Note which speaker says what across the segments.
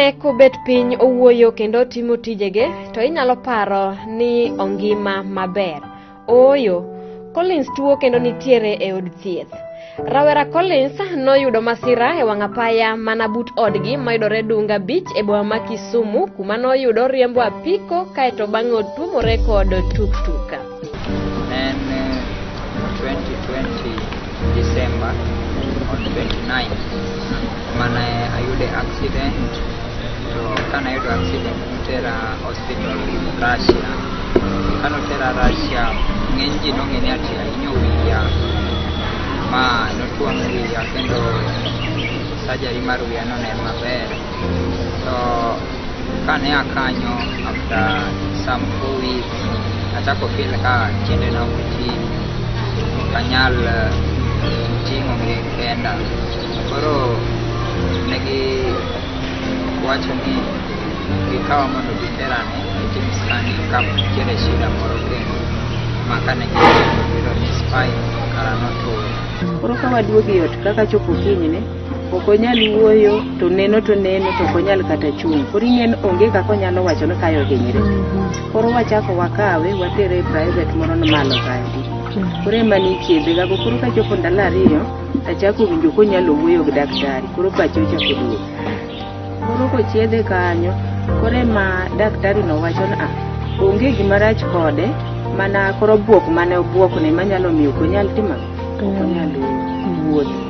Speaker 1: kinene kobet piny owuoyo kendo timo tijege to inyalo paro ni ongima maber. Ooyo, Collins tuo kendo nitiere e od thieth. Rawera Collins noyudo masira e wang' apaya mana but odgi mayudore Dunga Beach e boma ma Kisumu, kuma noyudo riembo apiko kaeto bang'e otuomore kod tuktuk.
Speaker 2: En 2020 December on 29 mana ayude accident, to kana ayudo accident notera hospital Russia. Kana otera Russia, ng'eny ji nong'eni ati ahinyo wiya ma notuom wiya kendo surgery mar wiya nonen maber. To kane akanyo after some 4 weeks achako feel ka tiendena ok ti, kanyal ting'o gi kenda. Koro negi wacho ni gikawa mondo giterane itim scanning ka nitiere shida moro kendo makane gibiro ni spine kara notur.
Speaker 3: Koro ka waduogo e ot kaka chopo kinyne, ok onyal wuoyo, to neno to ok onyal kata chung'. Koro ing'en onge kaka onyalo wacho ni kayo hinyre. Koro wachako wakawe watere e private moro malo kaendi. Koro ema nichiedhe gago. Koro ka chopo ndalo 2 achako winjo konyalo wuoyo gi daktari. Koro pache ochako duogo. Koro kochiedhe kanyo, koro ema daktari nowacho ni onge gima rach kode, mana koro buok mane obuokne manyalo miyo konyal timo, konyal wuotho.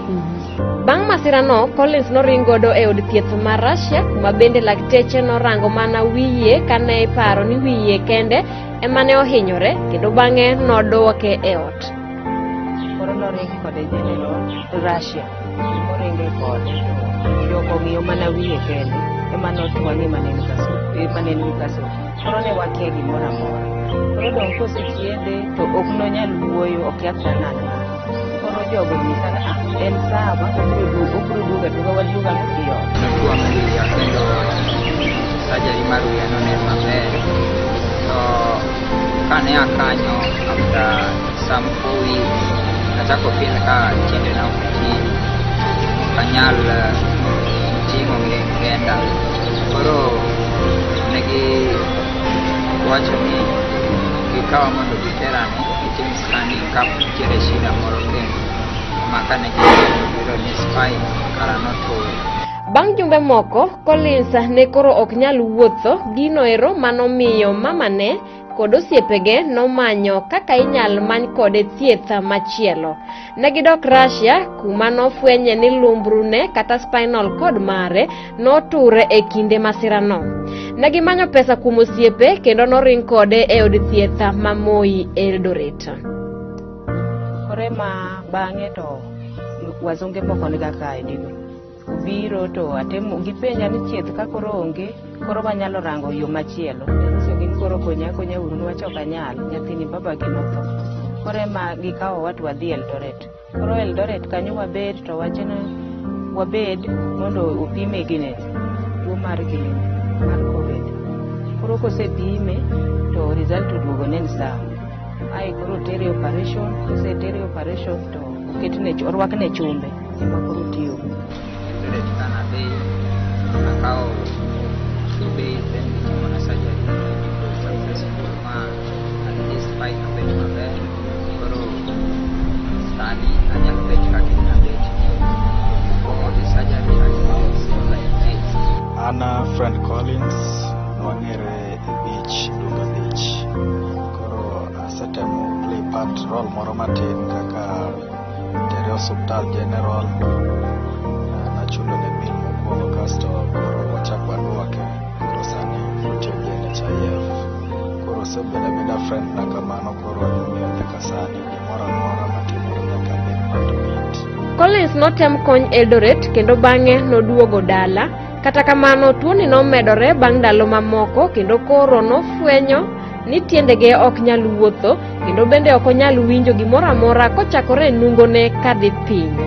Speaker 1: Bang' masirano, Collins noring godo e od thieth mar Russia, kuma bende lakteche norango mana wiye kane iparo ni wiye kende ema ne ohinyore, kendo bang'e noduoke e ot.
Speaker 3: Koro noringi kode General Russia, moringe kode jogo ng'iyo mana wiye kende ema notuo ni maneni kaso. Koro ne wakia gimoro amora. Koro dong' kosechiedhe to ok nonyal wuoyo, ok yakta ng'ato. Koro jogo nyisa en sawa, obiro duogo to waduoga e ot.
Speaker 2: Notuom wiya kendo surgery mar wiya nonen maber. To kane akanyo after some 4 weeks achako feel ka tiendena ok ti, kanyal ting'o gi kenda. Koro negi wacho ni gikawa mondo giterane itim scanning ka nitiere shida moro kendo makane gibiro ni spine kara notur.
Speaker 1: Bang' jumbe moko, Collins ne koro ok nyal wuotho. Gino ero manomiyo mamane kod osiepege nomanyo kaka inyal many kode thieth machielo. Negidok Russia, kuma nofwenye ni lumbrune kata spinal cord mare noture e kinde masirano. Negimanyo pesa kuom osiepe kendo noring kode e od thieth ma Moi Eldoret.
Speaker 3: Koro ma bang'e to wazunge moko niga kae biro to atemo gipenja ni thieth ka koro onge, koro wanyalo rango yo machielo. So gin koro konya uru niwacho kanyal, nyathini baba gi notho. Koro ema gikawo watu wadhi Eldoret. Koro Eldoret kanyo wabed to wacheno wabed mondo opime gine tuo mar COVID. Koro kosepime to result oduogo nen sawa. Ai koro tere operation, kosetere operation to oketne orwakne chumbe ema koro tiyo.
Speaker 2: Kana bei akao 2 days then bitimo na surgery successful ma at least spine obet maber. Koro sani anyal bet kaki na bet before the surgery like this.
Speaker 4: Ana friend Collins nwang'ere e beach, Dunga Beach. Koro asetemo play part role moro matin kaka tere hospital general, chulo ne bil mokwongo kasto koro wachako aduoke. Koro sani tiyo gi NHIF. Koro sebeda friend na kamano, koro aduoke nyaka sani gimoro amora matimore nyaka bit.
Speaker 1: Collins notem kony Eldoret kendo bang'e noduogo dala. Kata kamano tuoni nomedore bang' ndalo mamoko kendo koro nofwenyo ni tiendege ok nyal wuotho kendo bende ok onyal winjo gimoro amora kochakore nungone kadhi piny.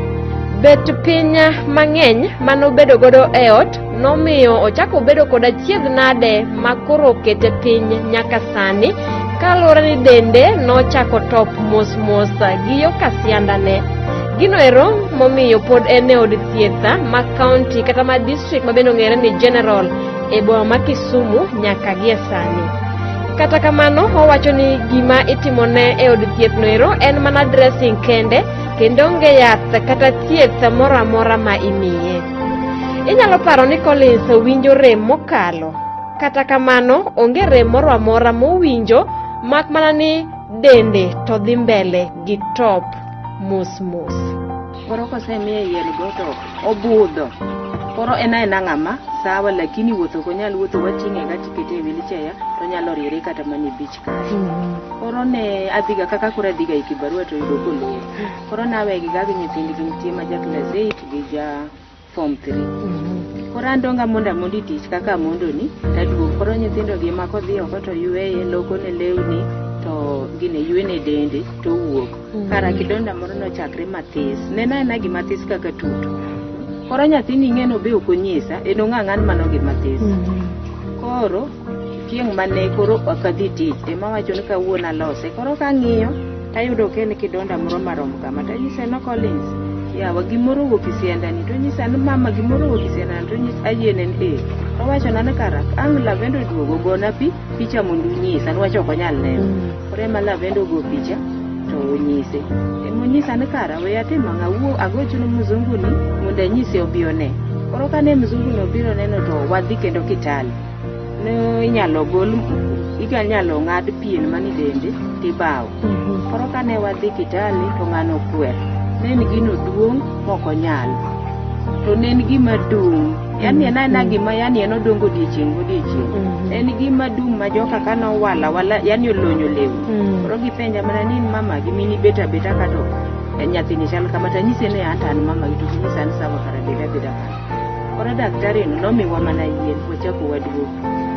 Speaker 1: Bet piny mang'eny manobedo godo e ot nomiyo ochako bedo kod achiedh nade ma koro okete piny nyaka sani, kaluwore ni dende nochako top mos gi yo kasiandane. Gino ero momiyo pod en e od thieth ma county kata ma district mabende ong'ere ni General e boma ma Kisumu nyaka gie sani. Kata kamano owacho ni gima itimone e od thieth no ero en mana dressing kende kendo onge yath kata thieth moro amora ma imiye. Inyalo paro ni Collins winjo rem mokalo, kata kamano onge rem moro amora mowinjo, mak mana ni dende to dhi mbele gi top mus.
Speaker 3: Koro kosemiye yien go to obudho. Koro ena ng'ama sawa, lakini wuotho ko nyalo wuotho wating'e ga tikete e wheelchair to nyalo riere kata mani beach kae. Koro ne adhiga kaka kura adhiga Kibarua to yudo kolo. Koro nawe gi ga nyithindgi nitie ma ja class 8 gi ja form 3. Koro andonga mondi tich kaka mondo ni taduogo. Koro nyithindo gi mako dhi oko to yueye loko ne lewni to gine yuene dende to wuok. Kara kidonda moro no chakre mathis. Nena gima mathis kaka tutu. Koro nyathini ng'eno be ok onyisa, eno ng'ang'an mano gi mathis. Koro chieng' mane koro akadhi tich ema wacho ni kawuono alose. Koro kang'iyo tayudo ka en kidonda moro marom kama. Tanyise no Collins, yawa gimoro wuok isiendani. To nyisa ni mama gimoro wuok isiendani. To nyisa ayienen to wacho na kara ang' Lavendo duogo gona picha mondo unyisa. Nwacho ok onyal neno. Koro ema Lavendo go picha to onyise. Emonyisa ni kara we atima ng'awuo agochno mzungu ni mondo anyise obione. Koro kane mzungu no biro neno to wadhi kendo Kitale. No inyalo gol inyalo ng'ad pien mani dende tibawo. Koro kane wadhi Kitale to ng'ano kwer. Nen gino duong' moko nyal. To nen gima dung'. Yani ena gima yani eno dongo odiechieng' godiechieng'. En gima dung' ma joka kano wala yani olonyo lewu. Koro gipenja mana ni mama gimini beta kato nyathini chal kama tanyise ne an mama gitu nyisa ni sawa kara beta ka. Koro daktari no nomiwa mana yien wachako waduogo.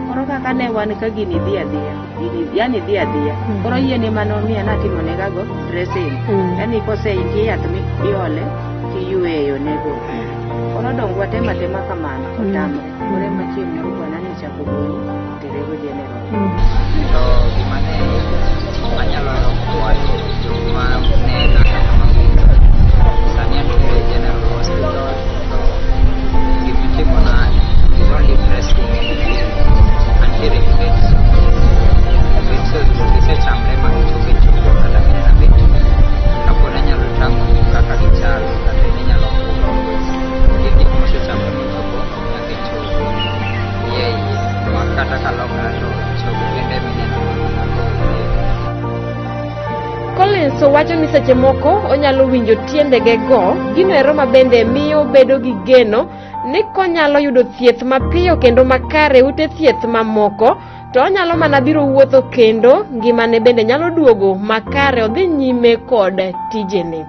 Speaker 3: Koro kaka ne wan ka gini dhi adhiya. Koro yien ema nomiya natimo negago dressing. Yani kose intie yath miole kiyueyo nego. Koro dong watema kamano otamo. Koro ema chieng' moro bwana ni chako goli terego General.
Speaker 2: So gimane anyalo kwayo joma nena kata mawinjo sani antiere General Hospital to gimitimo na only dressing antiere so gisechamre ma choke kata minena bit kapod anyalo tang'o kaka gichal kata inyalo kuro gik mosechamre mochopo nyaka chopo ma kata kalokra to chopo bende mineno.
Speaker 1: Collins wacho ni seche moko onyalo winjo tiendege go, gino ero mabende miyo bedo gi geno ni konyalo yudo thieth mapiyo kendo makare ute thieth mamoko to onyalo mana biro wuotho kendo ngimane bende nyalo duogo makare odhi nyime kod tijene.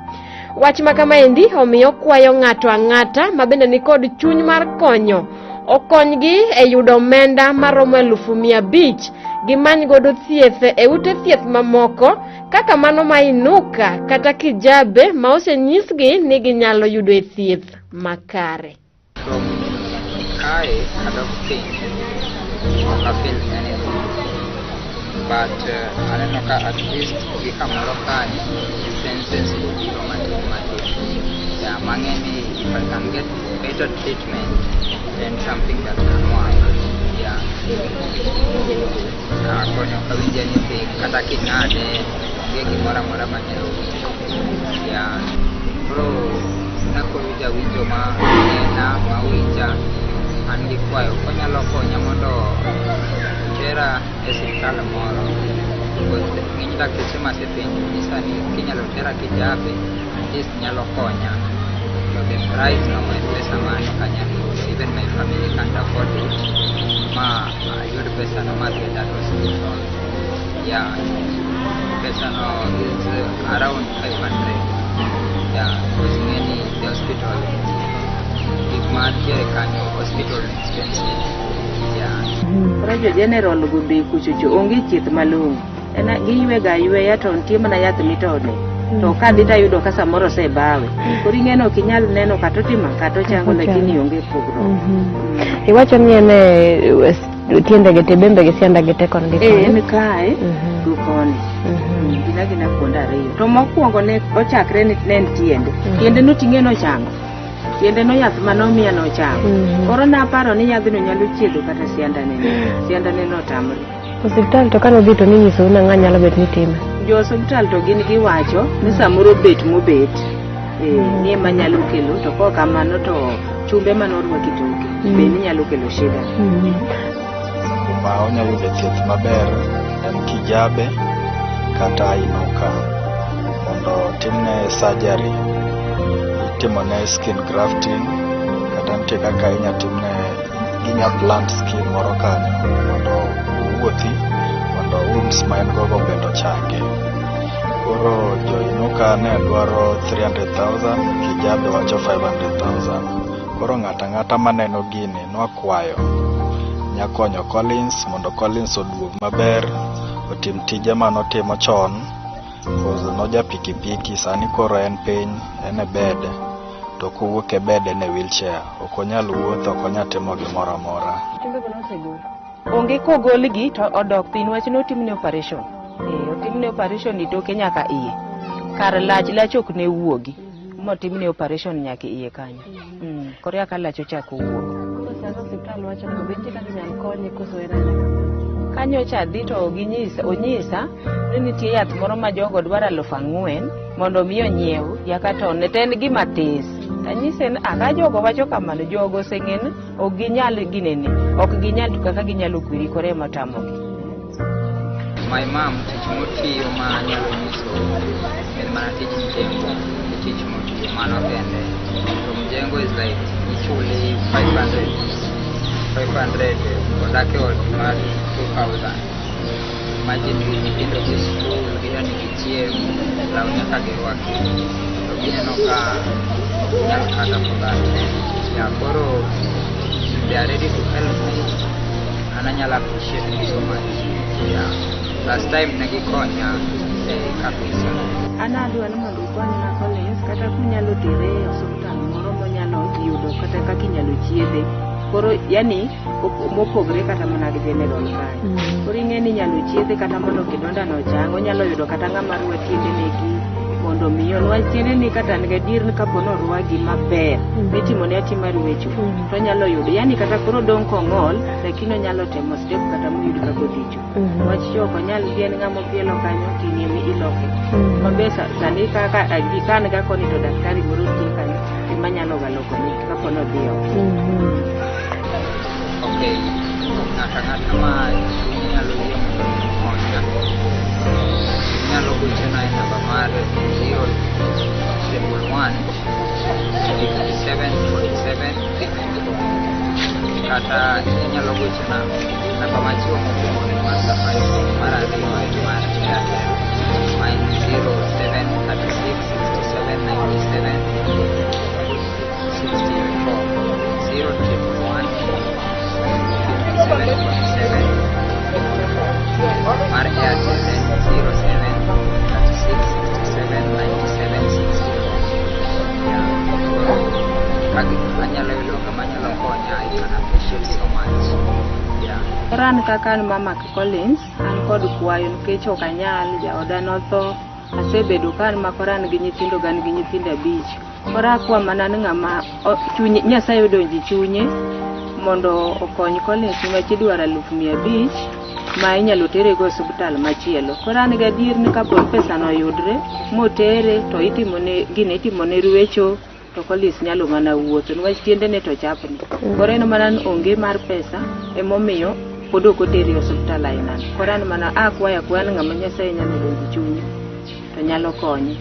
Speaker 1: Wach makamaendi omiyo kwayo ng'ato ang'ata mabende ni kod chuny mar konyo okonygi e yudo omenda maromo 500,000 gimany godo thieth e ute thieth mamoko kaka mano ma Inuka kata Kijabe ma osenyisgi ni ginyalo yudo e thieth makare.
Speaker 2: From kae adok piny ok apil anything but aneno ka at least gi kamoro kanyo senses go biro matin. Yeah, mang'eni if I can get better treatment then something that can work. Yeah. Konyo kawinja nyithing kata king'ade ge gimoro amora manyalo winjo. Yeah. Bro nakowinja winjo ma nena mawinja an gi kwayo konyalo konya mondo tera e sirkal moro. Ng'eny dakteche masepenjo nyisa ni kinyalo tera Kijabe just nyalo konya. So the price no my pesa mano kanyalo even my family can't afford it. Ma ayud pesa no madhi at that hospital. Yeah. Pesa no is around 500. Yeah, because many the hospital big market kanyo hospital expensive. Yeah.
Speaker 3: Koro General go be kuchocho onge thieth malong'o. Ena giyweya to nitie mana yath mitone. To kadhi tayudo ka samoro sebawe. Koro ing'eno ok inyal neno kata otimo kata ochango lakini onge pogruok.
Speaker 5: Iwacho ni ene
Speaker 1: tiendege te bembege siandage te kon gi koni.
Speaker 3: En kae gi koni. Gina kuonde ariyo. To mokwongo ne ochakre ne en tiende. Tiende noting'e nochango. Tiende no yath manomiya nochango. Koro naparo ni yadhno nyalo chiedho kata siandane. Siandane notamre.
Speaker 1: Osiptal to kanodhi to ninyiso nang'a nyalo bet ni time?
Speaker 3: Jo osiptal to gin giwacho ni samoro bet mobet. Ni ema nyalo kelo to kok kamano to chumbe manorwaki toke. Be ni nyalo kelo shida.
Speaker 4: Ma onyalo yudo thieth maber en kijabe kata inuka mondo timne surgery, itimone skin grafting kata nitie kaka inyatimne plant skin moro kanyo mondo owuothi mondo wounds ma en gogo bende ochangi. Koro jo inuka ne dwaro 300,000, kijabe wacho 500,000. Koro ng'ata maneno gini nwakwayo nyakonyo Collins mondo Collins oduog maber, otim tije manotimo chon, kozo noja pikipiki, sani koro en piny, en e bed, to kowuok e bed en e wheelchair, ok onyal wuotho, ok onyal timo gimoro amora.
Speaker 3: Onge kogolgi to odok piny, wach notimne operation. Otimne operation itoke nyaka iye. Kar lach ok ne wuogi. Motimne operation nyaka iye kanyo. Koro aka lach ochako wuok.
Speaker 1: Osiptal wacho ni obete kaka nyal konye koso era.
Speaker 3: Kanyo cha dhi to onyisa ni nitie yath moro ma jogo dwaro 4,000 mondo mi onyiew yakato ne ten gima tis. Tanyise ni aka jogo wacho kamano, jogo seng'en ok ginyal ginene, ok ginyal kaka ginyalo kwiri kore matamogi.
Speaker 2: My mom tich motiyo ma nyalo nyiso en mana tich mjengo, tich motiyo mano kende. So mjengo is like usually 500 odake od mar 2,000. Imagine nyithindo gi school gida ni gichiem law nyaka girwaki, to gineno ka nyalo kata for that. Yeah, koro they are ready to help me and anyalo appreciate you so much. Yeah. Last time nagikonya kabisa.
Speaker 3: Adwa ni mondo ukonyna Collins kata kunyalo tere e osiptal moro monyalo yudo kata kaka inyalo chiedhe. Koro yani mopogre kata mana gi general kae. Koro ing'eni nyalo chiedhe kata mondo kidonda no chango, nyalo yudo kata ng'ama ruwa tiende negi mondo miyo nwach tiende ni kata nge dir ni kapo no ruwagi maber mitimo ne atima ruwecho to nyalo yudo yani kata koro dong kong'ol lakini onyalo temo step kata moyud kako dicho. Wach choko nyal bien ng'amo pielo kanyo kiniemi iloke. Mabesa sani kaka gikan ga koni to daktari moro tie kanyo ema nyalo galoko ni kapo no dio.
Speaker 2: Okay, ng'ata ma nyalo yie mondo onya nyalo gochona e namba mar 011 6747 kata inyalo gochona namba machiwo mokwongo mar Safaricom, mar ariyo en mar Airtel ma en 07366797 mar Airtel en 0736679760. Anyalo yudo kama anyalo konya, I can appreciate so much.
Speaker 3: Ran kaka mama Collins an kod kwayo nikech ok anyal, jaoda notho, asebedo kan makoran gi nyithindo gan gi nyithindo 5. Ora kwa mana ni ng'ama chunye Nyasaye odonji chunye mondo okony Collins niwach idwaro 500,000 ma inyalo tere go osiptal machielo. Koro an gadier ni kapo pesa no yudre motere to itimone ruecho to Collins nyalo mana wuotho niwach tiende ne to chapni. Koro en mana onge mar pesa emomiyo pod ok otere osiptal aina. Koro an mana akwaya ng'ama Nyasaye nyalo donji chunye to nyalo konye.